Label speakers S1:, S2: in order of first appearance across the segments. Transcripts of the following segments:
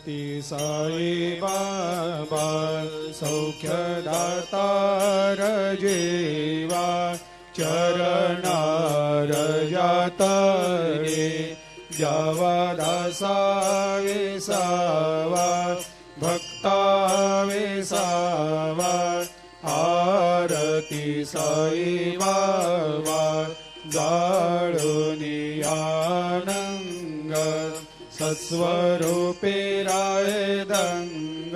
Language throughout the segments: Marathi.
S1: ती साई बाबा सौख्यदातार जीवा चरणार जातरे जावा दासा विसावा भक्ता विसावा आरती साई बाबा जाळूनी आनंग सत्स्वरूपे राय दंग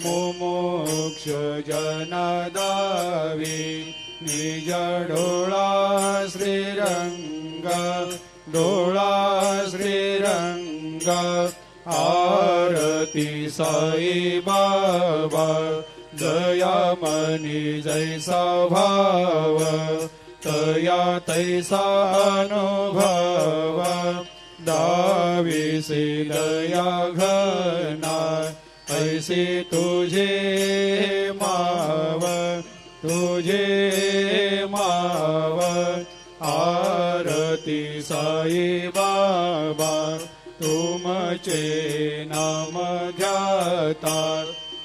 S1: मुमुक्ष जनदावी निज डोळा श्रीरंग डोळा श्रीरंग आरती साई बाबा दयामनी जैसा भाव तया तैसा अनुभव दाविसे दया घना ऐसे तुझे माव आरती साई बाबा तुमचे नाम ध्याता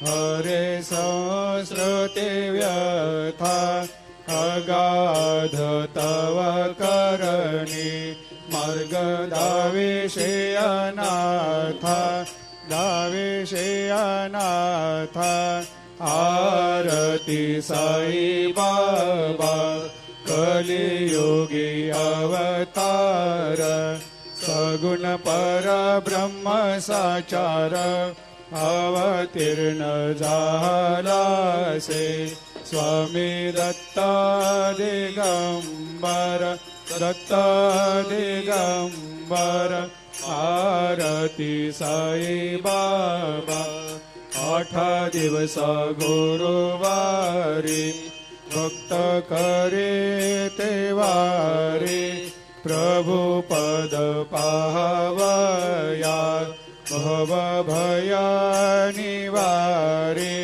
S1: हरे संस्कृते व्यथा अगाध तव करणी मार्ग दाविषे अनाथ आरती साई बाबा कलियुगी अवतार सगुण परब्रह्म साचार अवतीर्ण झालासे स्वामी दत्त दिगंबर आरती साई बाबा 8 दिवस गुरुवारी भक्त करे तेवारी प्रभु पद पाहवया भव भया निवारे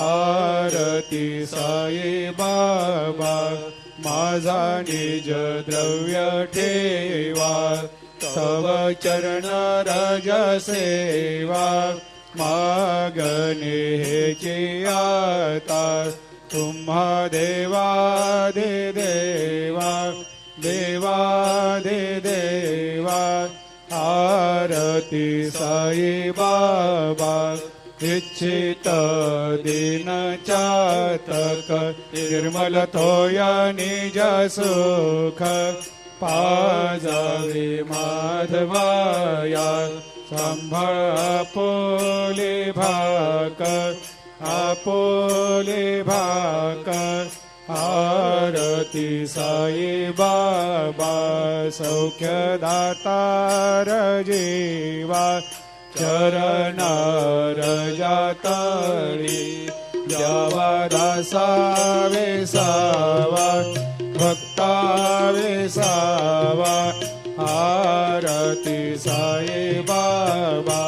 S1: आरती साई बाबा माझा निज द्रव्य ठेवा तव चरण रज सेवा मागणे हेची आता तुम्हा देवा आरती साई बाबा इच्छित दिन चातक निर्मल थोया निज सुख पाजावे माधवाया सांभाळ आपोले भाकर आरती साई बाबा सौख्यदातार जीवा चरणार जातळी द्यावा दासा विसावा भक्ता विसावा आरती साई बाबा।